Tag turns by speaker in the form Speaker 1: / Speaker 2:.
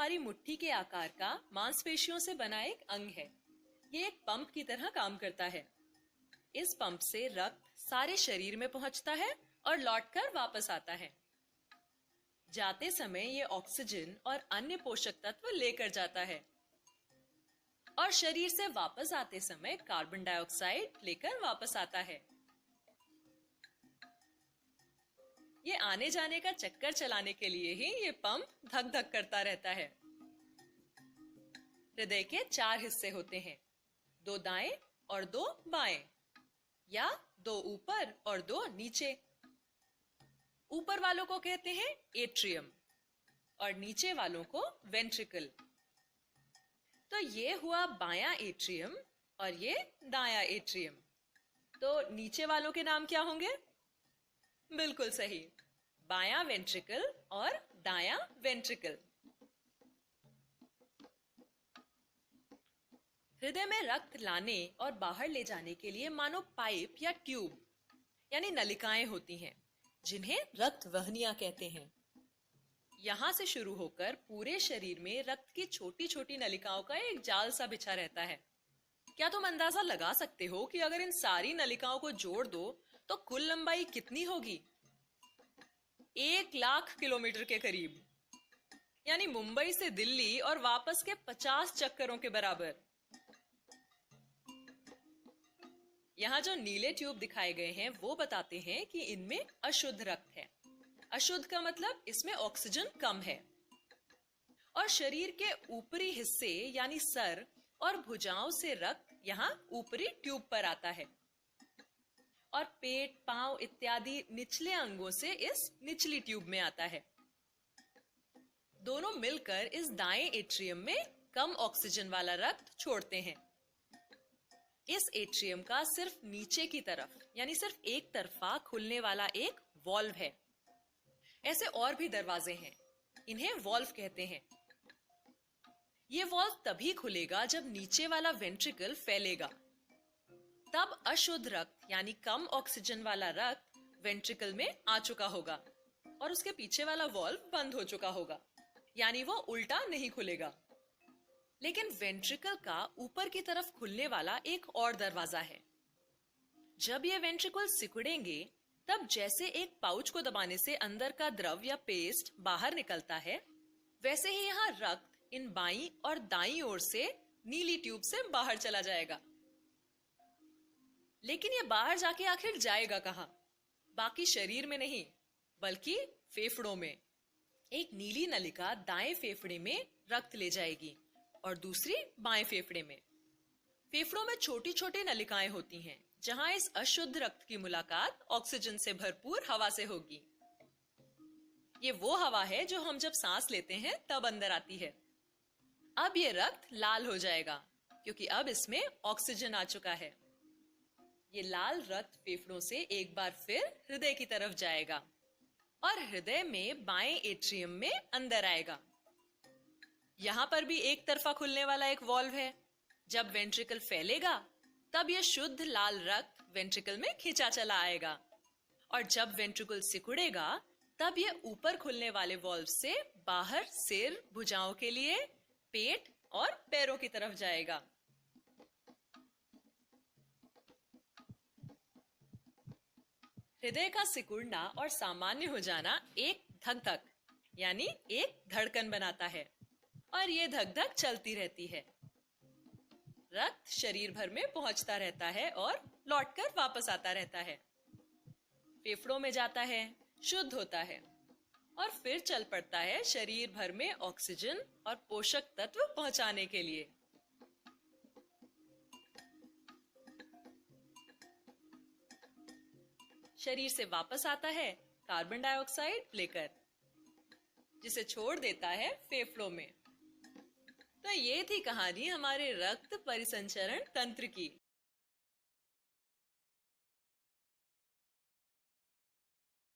Speaker 1: हमारी मुट्ठी के आकार का मांसपेशियों से बना एक अंग है। ये एक पंप की तरह काम करता है। इस पंप से रक्त सारे शरीर में पहुंचता है और लौटकर वापस आता है। जाते समय ये ऑक्सीजन और अन्य पोषक तत्व लेकर जाता है और शरीर से वापस आते समय कार्बन डाइऑक्साइड लेकर वापस आता है। ये आने जाने का चक्कर चलाने के लिए ही ये पंप धक धक करता रहता है। हृदय के 4 हिस्से होते हैं, 2 दाएं और 2 बाएं, या 2 ऊपर और 2 नीचे। ऊपर वालों को कहते हैं एट्रियम और नीचे वालों को वेंट्रिकल। तो ये हुआ बायां एट्रियम और ये दायां एट्रियम। तो नीचे वालों के नाम क्या होंगे? बिल्कुल सही, बायां वेंट्रिकल और दायां वेंट्रिकल। हृदय में रक्त लाने और बाहर ले जाने के लिए मानो पाइप या ट्यूब यानी नलिकाएं होती हैं, जिन्हें रक्त वहनियां कहते हैं। यहां से शुरू होकर पूरे शरीर में रक्त की छोटी छोटी नलिकाओं का एक जाल सा बिछा रहता है। क्या तुम अंदाजा लगा सकते हो कि अगर इन सारी नलिकाओं को जोड़ दो तो कुल लंबाई कितनी होगी? 1 लाख किलोमीटर के करीब, यानी मुंबई से दिल्ली और वापस के 50 चक्करों के बराबर। यहाँ जो नीले ट्यूब दिखाए गए हैं वो बताते हैं कि इनमें अशुद्ध रक्त है। अशुद्ध का मतलब इसमें ऑक्सीजन कम है। और शरीर के ऊपरी हिस्से यानी सर और भुजाओं से रक्त यहाँ ऊपरी ट्यूब पर आता है और पेट, पांव इत्यादि निचले अंगों से इस निचली ट्यूब में आता है। दोनों मिलकर इस दाएं एट्रियम में कम ऑक्सीजन वाला रक्त छोड़ते हैं। इस एट्रियम का सिर्फ नीचे की तरफ यानी सिर्फ एक तरफा खुलने वाला एक वॉल्व है। ऐसे और भी दरवाजे हैं, इन्हें वॉल्व कहते हैं। ये वॉल्व तभी खुलेगा जब नीचे वाला वेंट्रिकल फैलेगा। तब अशुद्ध रक्त यानी कम ऑक्सीजन वाला रक्त वेंट्रिकल में आ चुका होगा और उसके पीछे वाला वॉल्व बंद हो चुका होगा, यानी वो उल्टा नहीं खुलेगा। लेकिन वेंट्रिकल का ऊपर की तरफ खुलने वाला एक और दरवाजा है। जब ये वेंट्रिकल सिकुड़ेंगे तब जैसे एक पाउच को दबाने से अंदर का द्रव या पेस्ट बाहर निकलता है, वैसे ही यहाँ रक्त इन बाईं और दाईं ओर से नीली ट्यूब से बाहर चला जाएगा। लेकिन ये बाहर जाके आखिर जाएगा कहाँ? बाकी शरीर में नहीं, बल्कि फेफड़ों में। एक नीली नलिका दाएं फेफड़े में रक्त ले जाएगी और दूसरी बाएं फेफड़े में। फेफड़ों में छोटी छोटी नलिकाएं होती हैं, जहां इस अशुद्ध रक्त की मुलाकात ऑक्सीजन से भरपूर हवा से होगी। ये वो हवा है जो हम जब सांस लेते हैं तब अंदर आती है। अब ये रक्त लाल हो जाएगा क्योंकि अब इसमें ऑक्सीजन आ चुका है। ये लाल रक्त फेफड़ों से एक बार फिर हृदय की तरफ जाएगा और हृदय में बाएं एट्रियम में अंदर आएगा। यहाँ पर भी एक तरफा खुलने वाला एक वॉल्व है। जब वेंट्रिकल फैलेगा तब यह शुद्ध लाल रक्त वेंट्रिकल में खिंचा चला आएगा और जब वेंट्रिकल सिकुड़ेगा तब यह ऊपर खुलने वाले वॉल्व से बाहर सिर, भुजाओं के लिए पेट और पैरों की तरफ जाएगा। हृदय का सिकुड़ना और सामान्य हो जाना एक धक धक यानी एक धड़कन बनाता है और ये धक धक चलती रहती है। रक्त शरीर भर में पहुंचता रहता है और लौटकर वापस आता रहता है। फेफड़ों में जाता है, शुद्ध होता है और फिर चल पड़ता है शरीर भर में ऑक्सीजन और पोषक तत्व पहुंचाने के लिए। शरीर से वापस आता है कार्बन डाइऑक्साइड लेकर, जिसे छोड़ देता है फेफड़ों में। तो ये थी कहानी हमारे रक्त परिसंचरण तंत्र की।